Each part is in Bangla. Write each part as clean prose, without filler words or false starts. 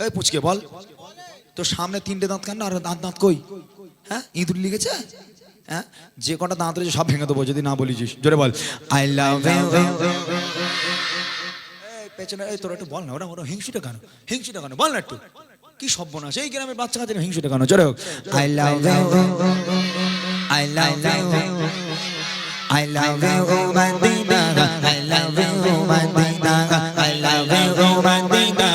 এই পুচকে বল তো সামনে তিনটে দাঁত কেন আর দাঁত দাঁত কই? হ্যাঁ ইঁদুর লিখেছে? হ্যাঁ যে কটা দাঁত রয়েছে সব ভেঙে দেবো যদি না বলিছিস। জোরে বল আই লাভ ইউ। পেছনে এই তোরা একটু বল না, ওরা ওরা হিংসুটা কেন? হিংসুটা কেন বল না একটু। কি সর্বনাশ এই গ্রামের বাচ্চা কাচ্চা হিংসুটা কেন? জোরে হোক I love you, I love you, I love you, Madina. I love you, Madina. I love you, Madina.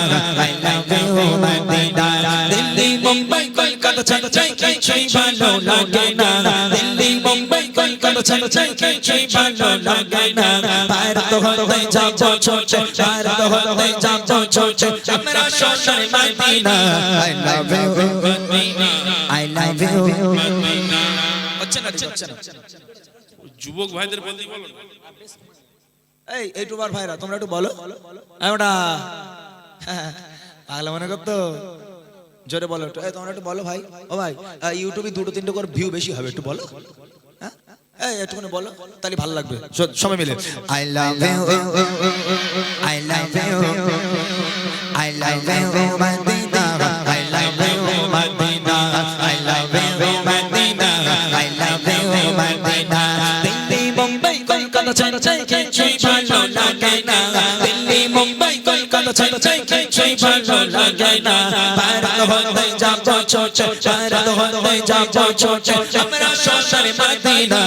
I love you, Madina. Delhi, Mumbai, Kolkata, Chennai, Chennai, bhalo lage na. Delhi, Mumbai, Kolkata, Chennai, Chennai, bhalo lage na. Bharat hote jabo choche, Bharat hote jabo choche. Amra shoshan Madina. I love you, Madina. I love you, Madina. अच्छा ना, अच्छा ना. যুবক ভাইদের বলতে বলো। এই ইউটিউবার ভাইরা তোমরা একটু বলো ওটা পাগলা মনে করতো জোরে বলো একটু। এই তোমরা একটু বলো ভাই। ও ভাই ইউটিউবে 2-3 করে ভিউ বেশি হবে একটু বলো। হ্যাঁ এই একটুখানি বলো তাহলে ভালো লাগবে সবাই মিলে। I love you, I love you, I love you Medina, I love you Medina, I love you Medina, I love you Medina. Delhi Mumbai Kolkata Chennai কিছুই ভালো লাগে না। দিল্লি মুম্বাই কলকাতা চেন্নাই কিছুই ভালো লাগে না। ভারত হতে যাবো ছোট, ভারত হতে যাবো ছোট, আমরা শহর Medina.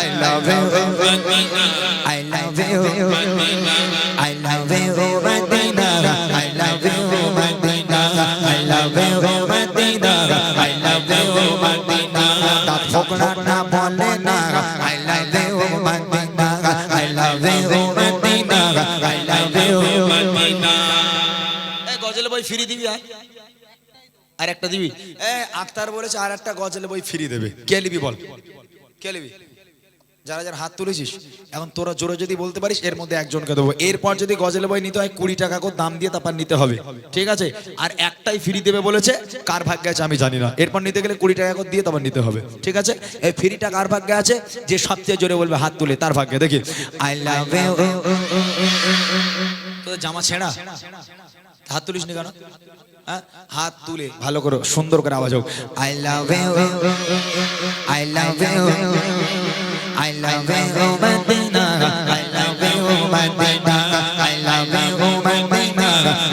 I love you, I love you, I love you Madina, I love you Madina, I love you Madina, I love you Madina. That fokra na bole na, I love you Madina, I love you Madina, I love you Madina. এই গজল বই ফ্রি দিবি আর একটা দিবি। এই আক্তার বলেছে আর একটা গজল বই ফ্রি দেবে। কে নিবি বল, কে নিবি? যারা যারা হাত তুলেছিস এখন তোরা জোরে যদি বলতে পারিস এর মধ্যে একজনকে দেবো। এরপর যদি গজল বই নিতে হয় 20 টাকা করে দাম দিয়ে তারপর নিতে হবে, ঠিক আছে? আর একটাই ফ্রি দেবে বলেছে, কার ভাগ্যে আছে আমি জানি না। এরপর নিতে গেলে 20 টাকা করে দিয়ে তারপর নিতে হবে, ঠিক আছে? এই ফ্রিটা কার ভাগ্যে আছে? যে সবচেয়ে জোরে বলবে হাত তুলে তার ভাগ্যে। দেখি আই লাভ ইউ। তোদের জামা ছেঁড়া, হাত তুলিস নি কেন? হাত তুলে ভালো করে সুন্দর করে আওয়াজ হোক। I love you, I love you, I love you Madina, I love you Madina, I love you Madina,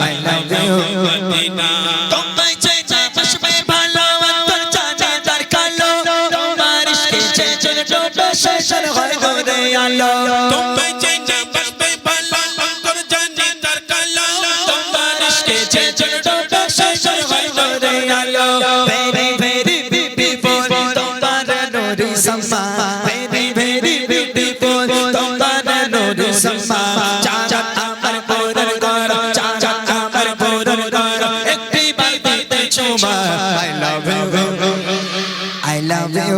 I love you Madina. তোমায় চেয়ে বসবে ভালো তোর চাচা তার কালো, তোমার ইশকে চেয়ে ছোটো শেষের হয় করে আলো। তোমায় চেয়ে বসবে ভালো তোর চাচা তার কালো, তোমার ইশকে চেয়ে ছোটো শেষের হয় করে আলো। Very very beautiful তোমার নুরি সমা, I love you, I love you.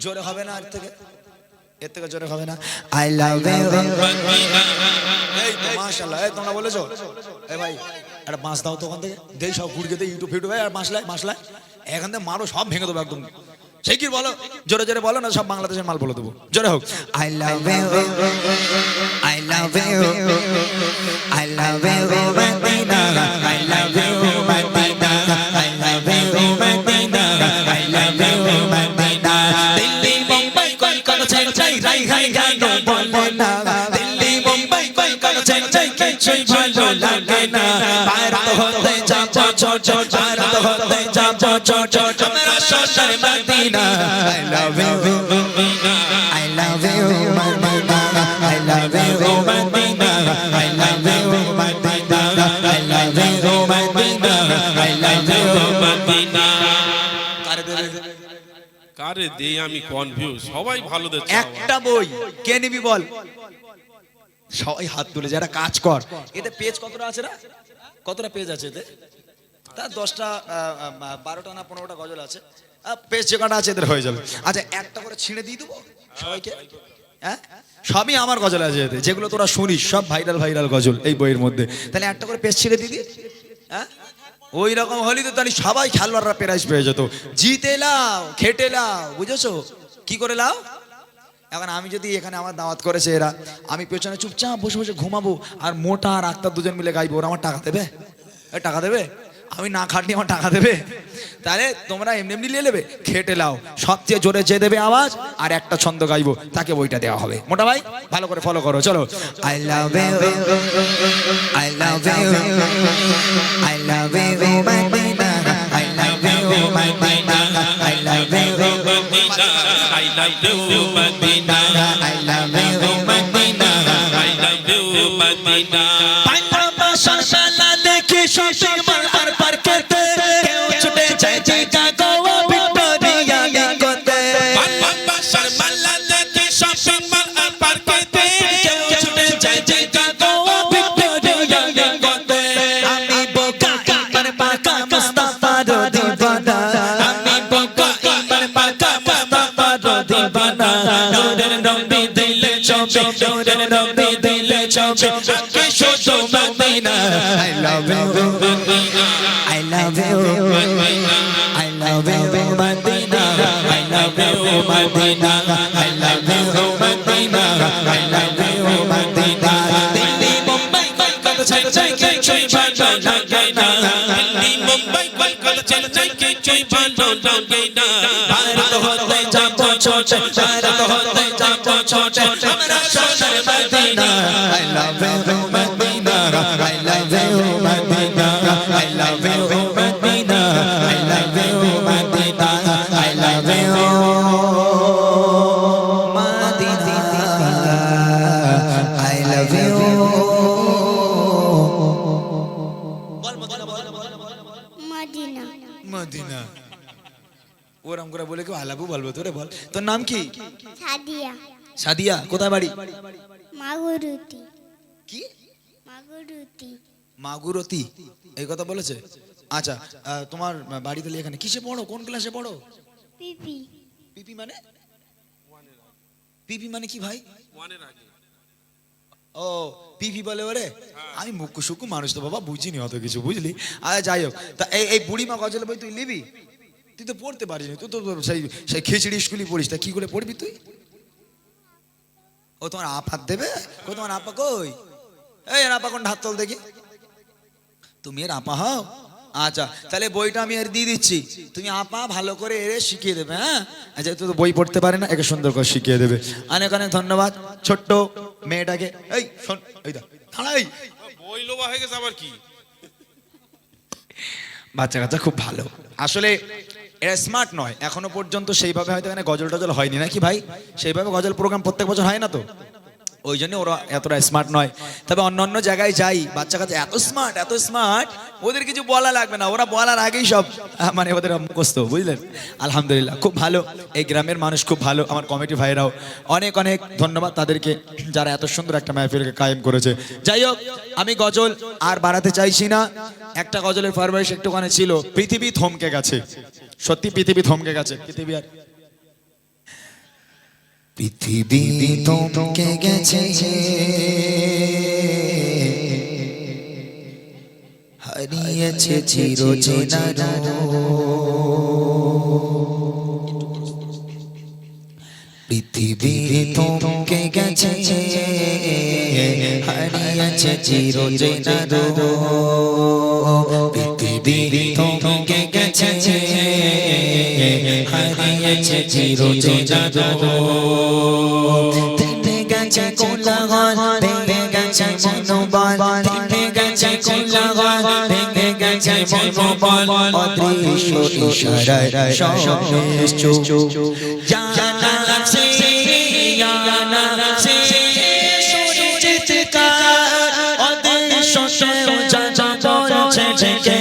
জোরে হবে না এর থেকে জোরে হবে না। I love you. এই মাশাআল্লাহ, এই তোমরা বলেছো এই ভাই একটা বাঁশ দাও তো ওখান থেকে দেই সব ঘুরিয়ে দেই ইউটিউব ফিউটিউবে। আর মাসলাই এখান থেকে মারো সব ভেঙে দেবো একদম। সেই কি বলো জোরে জোরে বলো না, সব বাংলাদেশের মাল বলে দেবো। জোরে হোক I love you, I love you, I love you Madina, I love you Madina, I love you Madina, I love you Madina. Delhi Mumbai Kolkata Chennai রাই গানো বলে না, দিল্লি মুম্বাই কলকাতা চেন্নাই কিছুই ভালো লাগে না। ভারত হতে যাবো ছোট, ভারত হতে যাবো ছোট, আমরা শহর Medina. I love you, I love you Madina, I love you Madina, I love you Madina, I love you Madina, I love you Madina. কারে দেই আমি কনফিউজ, সবাই ভালো দিচ্ছে। একটা বই কে নিবি বল? সবাই হাত তুলে যারা কাজ কর। এতে পেজ কতটা আছে না? কতটা পেজ আছে এতে? তা 10টা 12টা না 15টা গজল আছে। পেজ যে কটা আছে এদের হয়ে যাবে। আচ্ছা একটা করে ছিঁড়ে দিয়ে দেবো সবাইকে। হ্যাঁ সবই আমার গজল আছে এতে, যেগুলো তোরা শুনিস সব ভাইরাল গজল এই বইয়ের মধ্যে। তাহলে একটা করে পেজ ছিঁড়ে দিয়ে দিই। হ্যাঁ ওই রকম হলি তো তাহলে সবাই খেলোয়াড়রা প্রাইজ পেয়ে যেত। জিতে লাও, খেটে লাও, বুঝেছো? কি করে লাও? এখন আমি যদি এখানে আমার দাওয়াত করেছে এরা, আমি পেছনে চুপচাপ বসে বসে ঘুমাবো আর মোটা আর আক্তার দুজন মিলে গাইবো, ওরা আমার টাকা দেবে? টাকা দেবে? আমি না খাটনি আমার টাকা দেবে? তাহলে তোমরা এমনি এমনি নিয়ে নেবে, খেটে লাও, সবচেয়ে জোরে যে দেবে আওয়াজ আর একটা ছন্দ গাইবো তাকে বইটা দেওয়া হবে। মোটা ভাই ভালো করে ফলো করো, চলো। I love you, I love you, I love you Medina, I love you Medina, I love you Medina, I love you Medina, I love you Medina. I love you Medina. পান্ডবা শালা দেখে শপিং মল আর পার্কেতে কেউ ছুটে যায় জায়গা গোয়া ভিক্টোরিয়া নিকোতে। বাবা শর্মালা দেখে শপিং মল আর পার্কেতে কেউ ছুটে যায় জায়গা গোয়া ভিক্টোরিয়া নিকোতে। আমি বোকা ইমার পাকা মুস্তাফার দিওয়ানা, আমি বোকা ইমার পাকা মুস্তাফার দিওয়ানা। নূরের নবী দিলে চবে, নূরের নবী দিলে চবে, আকে শুধু Medina. I love you, I love you, I love you Medina, I love you Medina, I love you Medina, I love you Medina. Delhi Mumbai Kolkata ছেড়ে যায় কিছুই ভালো লাগে না, দিল্লি মুম্বাই কলকাতা ছেড়ে যায় কিছুই ভালো লাগে না। ভারত হতে যাবো ছোটে, ভারত হতে যাবো ছোটে, আমরা সোনার Medina. I love you Medina, I love you Medina, I love you Medina, I love you Medina, I love you Medina, I love you। Medina. Medina ওরম করে বলে কেউ আলাবু বলবো? তোরে বল, তোর নাম কি? সাদিয়া। সাদিয়া, কোথায় বাড়ি? মাগুরুতি। কি? মাগুরুতি। মাগুরতি, এই কথা বলেছে? আচ্ছা, তোমার বাড়ি তাহলে এখানে। কিসে পড়ো, কোন ক্লাসে পড়ো? পিপি। পিপি মানে? পিপি মানে কি ভাই? ও পিপি বলে ওরে? আমি মুখ্য সুখ্য মানুষ তো বাবা, বুঝিনি অত কিছু, বুঝলি? আচ্ছা যাই হোক, তা এই বুড়িমা গজল বই তুই নিবি? তুই তো পড়তে পারিস, তুই তো সেই সেই খিচড়ি স্কুলই পড়িস, তা কি করে পড়বি তুই? ও তোমার আপা দেবে? কো তোমার আপা কই? এই আপা কোন হাত তোল দেখি, তুমি এর আপা হও? আচ্ছা তাহলে বইটা আমি এর দিয়ে দিচ্ছি, তুমি আপা ভালো করে এর শিখিয়ে দেবে। হ্যাঁ আচ্ছা, তুই তো বই পড়তে পারে না, একে সুন্দর করে শিখিয়ে দেবে। অনেক অনেক ধন্যবাদ ছোট্ট মেয়েটাকে। এই শোন, এই দা দাঁড়াই, বই লোবা হয়ে গেছে আবার কি? বাচ্চা কাচ্চা খুব ভালো, আসলে এরা স্মার্ট নয় এখনো পর্যন্ত সেইভাবে, হয়তো এখানে গজল টজল হয়নি নাকি ভাই? সেইভাবে গজল প্রোগ্রাম প্রত্যেক বছর হয় না তো, ওই জন্য ওরা এতটা স্মার্ট নয়। তবে অন্য অন্য জায়গায় যাই, বাচ্চা কাচ্চা এত স্মার্ট, এত স্মার্ট, ওদের কিছু বলা লাগবে না, ওরা বলার আগেই সব মানে ওদের মুখস্থ, বুঝলেন? আলহামদুলিল্লাহ খুব ভালো, এই গ্রামের মানুষ খুব ভালো, আমার কমিটি ভাইরাও অনেক অনেক ধন্যবাদ তাদেরকে, যারা এত সুন্দর একটা মাহফিলকে কায়েম করেছে। যাই হোক, আমি গজল আর বাড়াতে চাইছি না, একটা গজলের ফরমাইশ একটুখানি ছিল, পৃথিবী থমকে গেছে, সত্যি পৃথিবী থমকে গেছে, পৃথিবী আর পৃথিবী থমকে গেছে, হারিয়েছে চিরচেনা পৃথিবী থমকে গেছে, হারিয়েছে চিরচেনা পৃথিবী থমকে গেছে, হারিয়েছে চিরচেনা থেমে গেছে কোলাহল, ভেঙে গেছে মনোবল, থেমে গেছে কোলাহল, ভেঙে গেছে মনোবল, অদৃশ্য ইশারায় সব নিশ্চুপ, জানা সে জানা সে সূর্যের চিৎকার, অদৃশ্য সেও জানা বলছে ডেকে,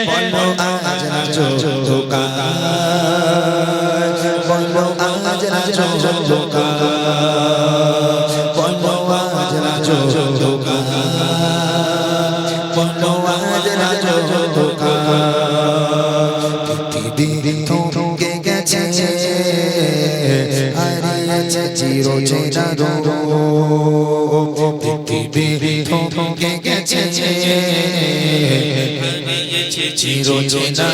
বলো আজ রাজো বলো আজ রাজো, বলো আজ রাজো, বলো আজ রাজো, পৃথিবী থমকে গেছে, হারিয়েছে চিরচেনা পৃথিবী থমকে গেছে, হারিয়েছে চিরচেনা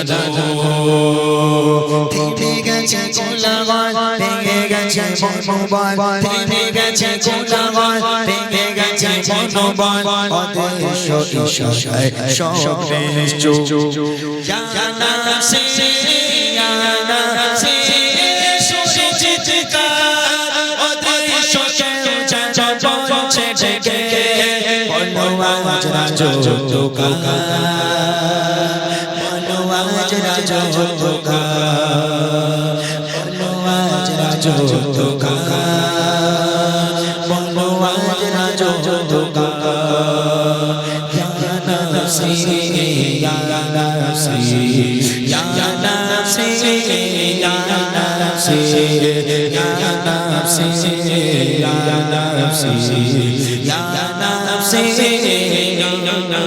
থেমে গেছে কোলাহল, ভেঙে গেছে মনোবল, থেমে গেছে কোলাহল, ভেঙে গেছে মনোবল, অদৃশ্য ইশারায় সব নিশ্চুপ। ইয়া নাফসি ইয়া নাফসি সুরে চিৎকার অদৃশ্য কেউ যেন বলছে ডেকে বলো আজ রাজত্বকার বলো আজ রাজত্বকার বলো আজ রাজত্বকার বলো আজ রাজত্বকার ইয়া নাফসি ইয়া নাফসি ইয়া নাফসি ইয়া নাফসি ইয়া নাফসি ইয়া নাফসি ইয়া নাফসি ইয়া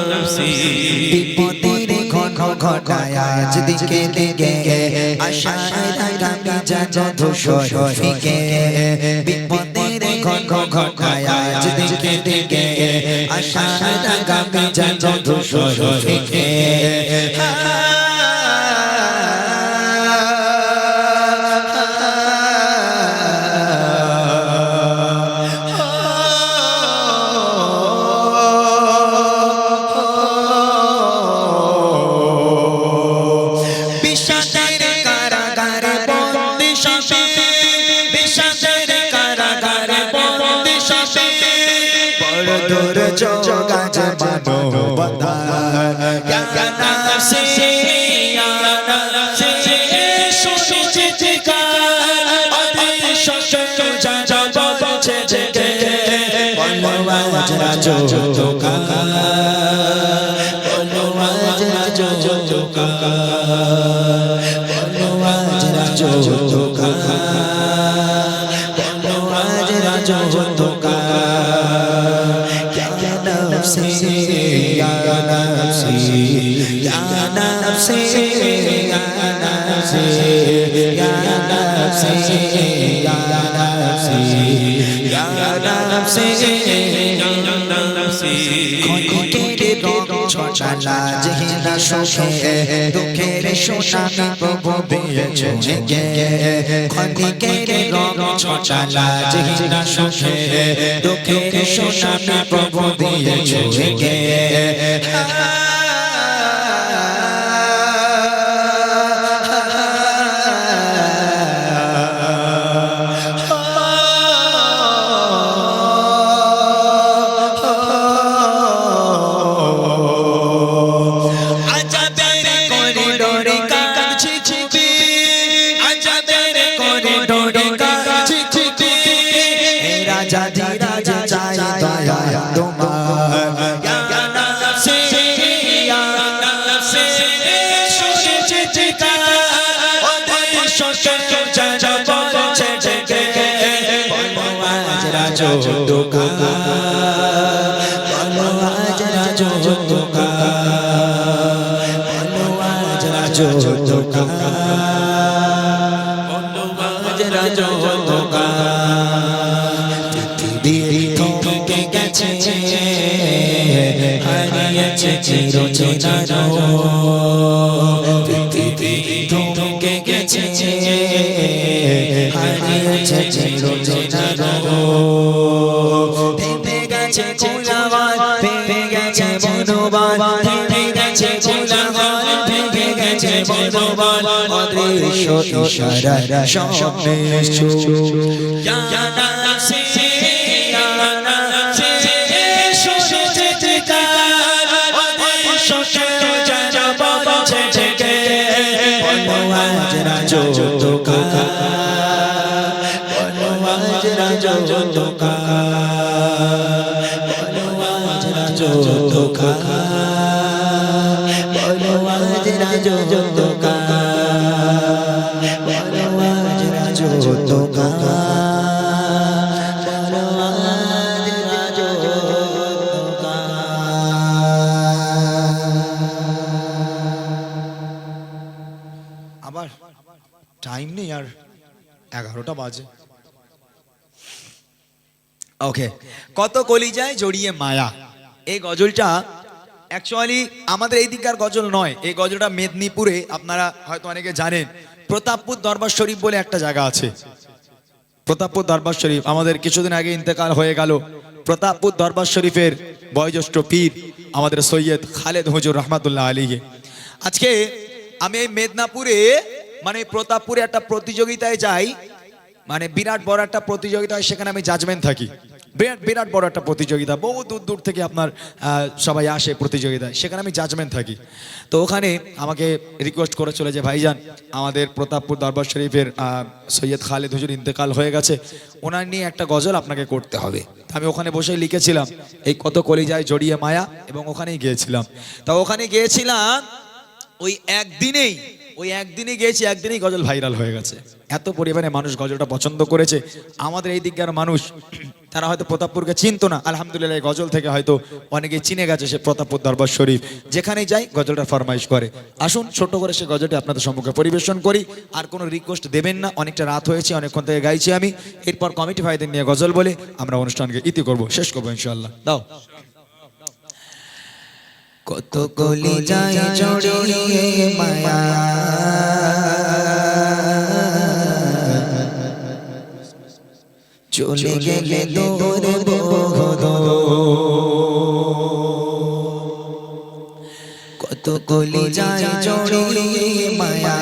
নাফসি বিপদের ঘন ঘটায় আজ দিকে দিকে আশায় রাগামি যেন ধূসর ফিকে বিপদের ঘন ঘটায় আজ দিকে দিকে আশায় রাগামি যেন ধূসর ফিকে বিষাদের কারাগারে বন্দী শশী বিষাদের কারাগারে বন্দী শশী বড় দূর যোগাজ মানবতা ইয়া নাফসি ইয়া নাফসি সুরে চিৎকার অদৃশ্য কেউ যেন বলছে ডেকে বলো আজ রাজত্বকার বলো আজ রাজত্বকার বলো আজ রাজত্বকার বলো আজ রাজত্বকার ইয়া নাফসি ইয়া নাফসি ইয়া নাফসি ইয়া নাফসি ইয়া নাফসি ইয়া নাফসি ইয়া নাফসি ইয়া নাফসি খনিকের রং ছটালা যেহিনা সুখে দুঃখের সোনামি প্রভু দিয়েছে গে খনিকের রং ছটালা যেহিনা সুখে দুঃখের সোনামি প্রভু দিয়েছে গে আজাদের করিডোরে কাঁদছি ছুটি আজাদের করিডোরে কাঁদছি ছুটি রাজা জি রাজা চাই দয়া তোমার ইয়া নাফসি ইয়া নাফসি সুরে চিৎকার অদৃশ্য কেউ যেন বলছে ডেকে বলো আজ রাজত্বকার বলো আজ রাজত্বকার বলো আজ রাজত্বকার বলো আজ রাজত্বকার পৃথিবী থমকে গেছে হারিয়েছে চিরচেনা পৃথিবী থমকে গেছে হারিয়েছে চিরচেনা ভেঙে গেছে কোলাহল ভেঙে গেছে মনোবল ভেঙে গেছে কোলাহল ভেঙে গেছে মনোবল অদৃশ্য ইশারায় সব নিশ্চুপ ইয়া নাফসি ইয়া নাফসি সুরে চিৎকার অদৃশ্য কেউ যেন বলছে ডেকে বলো আজ রাজত্বকার বলো আজ রাজত্বকার বলো আজ রাজত্বকার বলো আজ রাজত্বকার বলো আজ রাজত্বকার বলো আজ রাজত্বকার আবার টাইম নেই আর 11টা বাজে ওকে কত কলিজায় জড়িয়ে মায়া এই গজলটা অ্যাকচুয়ালি আমাদের এই দিককার গজল নয়, এই গজলটা মেদিনীপুরে, আপনারা হয়তো অনেকে জানেন, প্রতাপপুর দরবার শরীফ বলে একটা জায়গা আছে। প্রতাপপুর দরবার শরীফ আমাদের কিছুদিন আগে ইন্তেকাল হয়ে গেল। প্রতাপপুর দরবার শরীফের বয়োজ্যেষ্ঠ পীর আমাদের সৈয়দ খালেদ হুজুর রহমাতুল্লাহ আলাইহি। আজকে আমি এই মেদিনীপুরে মানে প্রতাপপুরে একটা প্রতিযোগিতায় যাই, মানে বিরাট বড় একটা প্রতিযোগিতা হয়, সেখানে আমি জাজমেন্ট থাকি। বিরাট বড় একটা প্রতিযোগিতা, বহু দূর দূর থেকে আপনার সবাই আসে প্রতিযোগিতায়, সেখানে আমি জাজমেন্ট থাকি। তো ওখানে আমাকে রিকোয়েস্ট করে চলে যে ভাইজান আমাদের প্রতাপপুর দরবার শরীফের সৈয়দ খালেদ হুজুর ইন্তেকাল হয়ে গেছে, ওনার নিয়ে একটা গজল আপনাকে করতে হবে। আমি ওখানে বসেই লিখেছিলাম এই কত কলিজায় জড়িয়ে মায়া, এবং ওখানেই গিয়েছিলাম। তা ওখানে গিয়েছিলাম ওই একদিনই গিয়েছি, একদিনই গজল ভাইরাল হয়ে গেছে। এত পরিমাণে মানুষ গজলটা পছন্দ করেছে। আমাদের এই দিককার মানুষ তারা হয়তো প্রতাপপুরকে চিনতো না, আলহামদুলিল্লাহ এই গজল থেকে হয়তো অনেকে চিনে গেছে সে প্রতাপপুর দরবার শরীফ। যেখানেই যাই গজলটা ফরমাইশ করে। আসুন ছোট করে সে গজলটি আপনাদের সম্মুখে পরিবেশন করি। আর কোনো রিকোয়েস্ট দেবেন না, অনেকটা রাত হয়েছে, অনেকক্ষণ থেকে গাইছি আমি। এরপর কমিটি ভাইদের নিয়ে গজল বলে আমরা অনুষ্ঠানকে ইতি করব, শেষ করবো ইনশাআল্লাহ। দাও। কত কলিজায় জড়িয়ে মায়া, চলে গেলে দূরে বহুদূর। কত কলিজায় জড়িয়ে মায়া,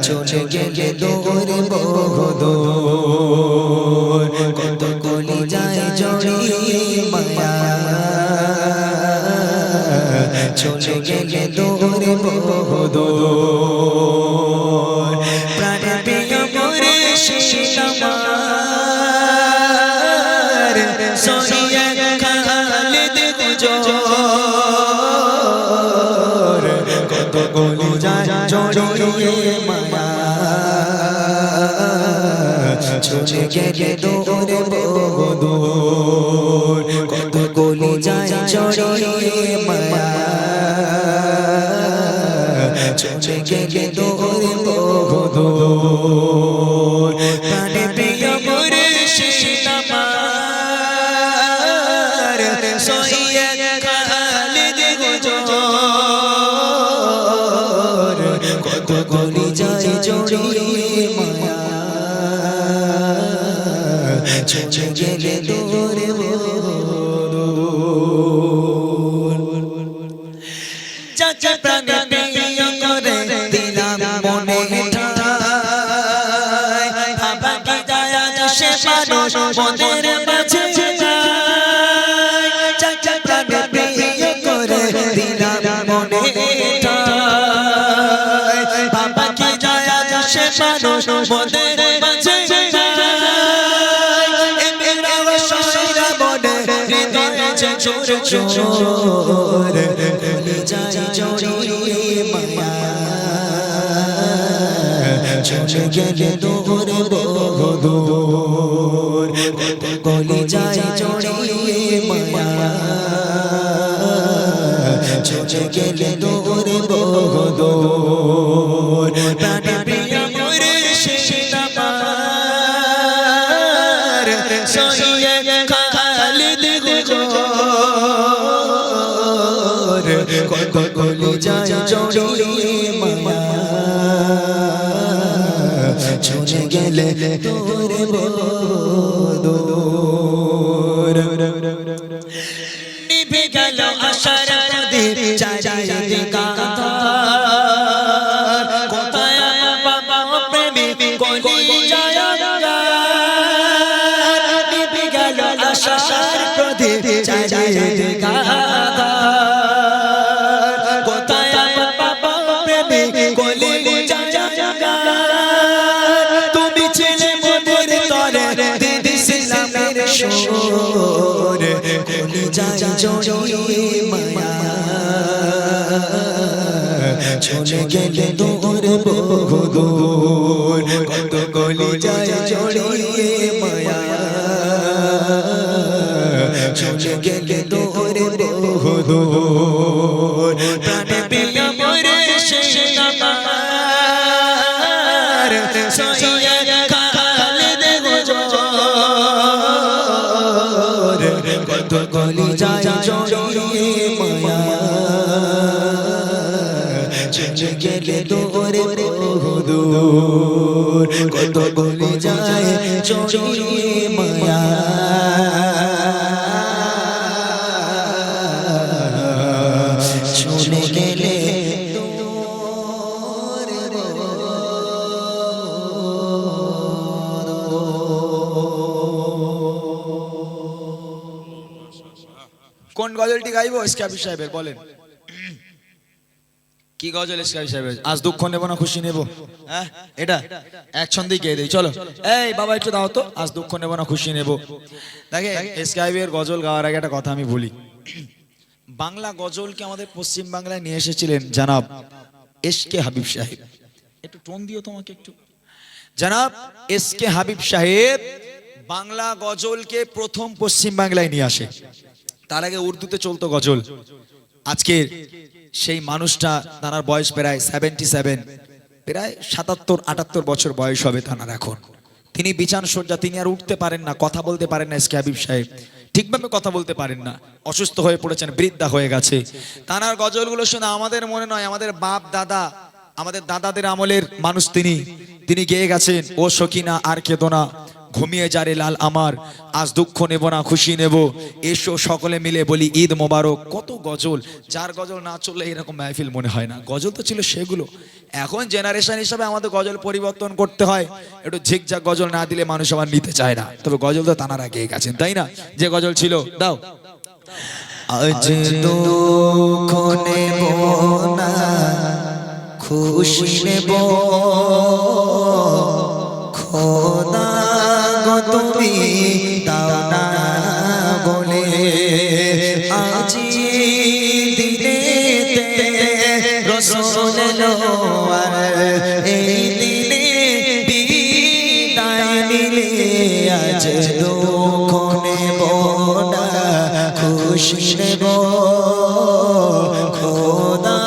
চলে গেলে দূরে বহুদূর। কত কলিজায় জড়িয়ে মায়া, চলে গেলে দূরে বহুদূর। প্রাণ প্রিয় মোরে আমার সৈয়দ খালেদ হুজুর, কত কলিজায় জড়িয়ে মায়া, চলে গেলে দূরে বহুদূর। কত কলিজায় জড়িয়ে মায়া, চলে গেলে দূরে বহুদূর। প্রাণ প্রিয় মুর্শিদ আমার সৈয়দ খালেদ হুজুর, কত কলিজায় জড়িয়ে মায়া, চলে গেলে দূরে বহুদূর। যাকে প্রাণ প্রিয় করে দিলাম মনে ঠাই, বাবা কি যায় সে মানুষ মনের মাঝে যায়। যাকে প্রাণ প্রিয় করে দিলাম মনে ঠাই, বাবা কি যায় সে মানুষ মনের মাঝে যায়। এমরা সয়রা মনে হৃদয়ে জোর জোর, কলিজায় জড়িয়ে মায়া, চলে গেলে দূরে বহুদূর। কলিজায় জড়িয়ে মায়া, চলে গেলে দূরে বহুদূর। প্রাণ প্রিয় মুর্শিদ আমার সৈয়দ খালেদ হুজুর, কত কলিজায় জড়িয়ে মায়া, চলে গেলে দূরে বহুদূর। নিভে গেল আশার প্রদীপ চারিদিকে আঁধার, কোথায় বাবা প্রেমিক কলিজায় আঁধার। নিভে গেল আশার প্রদীপ চারিদিকে আঁধার, কোথায় বাবা প্রেমিক কলিজায় আঁধার। তুমি ছিলে মনের তরে দিছিলামের সুর, কলিজায় জড়িয়ে মায়া, চলে গেলে দূরে বহুদূর। কত কলিজায় জড়িয়ে মায়া, চলে গেলে দূরে বহুদূর। প্রাণ প্রিয় মুর্শিদ আমার সৈয়দ খালেদ হুজুর, কত কলিজায় জড়িয়ে মায়া চলে গেলে তোরে দূর কত বলে যায় জড়িয়ে মায়া চলে গেলে কোন গজলটি গাইবো এসকেবি সাহেবের বলেন কি গজল এসকেবি সাহেবের আজ দুঃখ নেব না খুশি নেব হ্যাঁ এটা এক ছন্দেই গেয়ে দেই চলো এই বাবা একটু দাও তো আজ দুঃখ নেব না খুশি নেব দেখে এসকেবির গজল গাওয়ার আগে একটা কথা আমি বলি বাংলা গজলকে আমাদের পশ্চিম বাংলায় নিয়ে এসেছিলেন জনাব এসকে হাবিব সাহেব একটু টোন দিও তোমাকে একটু জনাব এসকে হাবিব সাহেব বাংলা গজলকে প্রথম পশ্চিম বাংলায় নিয়ে আসে তার আগে উর্দুতে চলতো গজল আজকে সেই মানুষটা তার বয়স প্রায় 77 প্রায় 77-78 বছর বয়স হবে তার এখন তিনি বিছান শয্যা তিনি আর উঠতে পারেন না কথা বলতে পারেন না এসকে হাবিব সাহেব ঠিকভাবে কথা বলতে পারেন না অসুস্থ হয়ে পড়েছেন বৃদ্ধা হয়ে গেছে তার গজলগুলো শুনে আমাদের মনে নয় আমাদের বাপ দাদা আমাদের দাদাদের আমলের মানুষ তিনি গেয়ে গেছেন ও সকিনা আর কেঁদো না ঘুমিয়ে যারে লাল আমার আজ দুঃখ নেব না খুশি নেব এসো সকলে মিলে বলি ঈদ মোবারক কত গজল যার গজল না চললে এরকম মাহফিল মনে হয় না গজল তো ছিল সেগুলো এখন জেনারেশন হিসাবে আমাদের গজল পরিবর্তন করতে হয় একটু ঝিকঝাক গজল না দিলে মানুষ আবার নিতে চায় না তবে গজল তো তানারা গেয়ে গেছেন তাই না যে গজল ছিল দাও আজ দুঃখ নেব না খুশি নেব খোদা গো তুমি দাও না বলে আজি দিনেতে রাসূল এলো আর এই দিনে বিদায় নিলে আজ দুঃখ নেব না খুশি নেব খোদা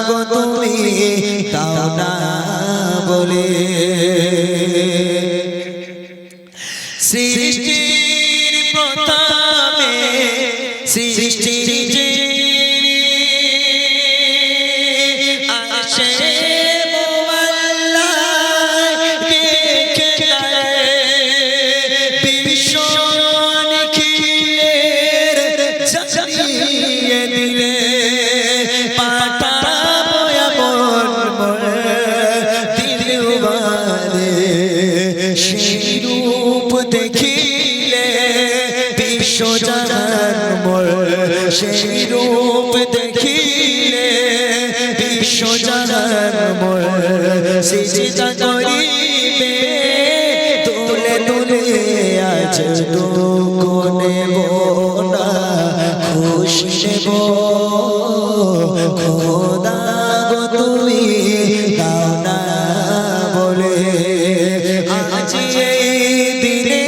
গো তুমি দাও না বলে সৃষ্টির প্রথমে সৃষ্টির যিনি আসে মোয়াল্লা দেখে বিশ্ব নিখিলের জানিয়ে দিলে পাঠাবো এমন দিলওয়ারে সেই রূপ দেখিলে বিশ্ব জাহান মোর সেই রূপ দেখিলে বিশ্ব জাহান মোর সিজদা করিবে তুলে তুলে আজ দুঃখ নেব না খুশি নেব খোদা গো তুমি দাও না বলে আজ এই দিনে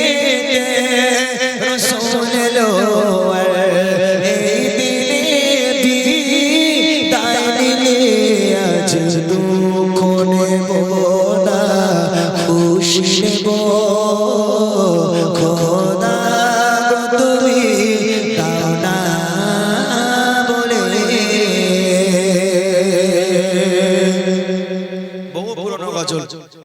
রাসূল এলো এই দিনে বিদায় নিলে আজ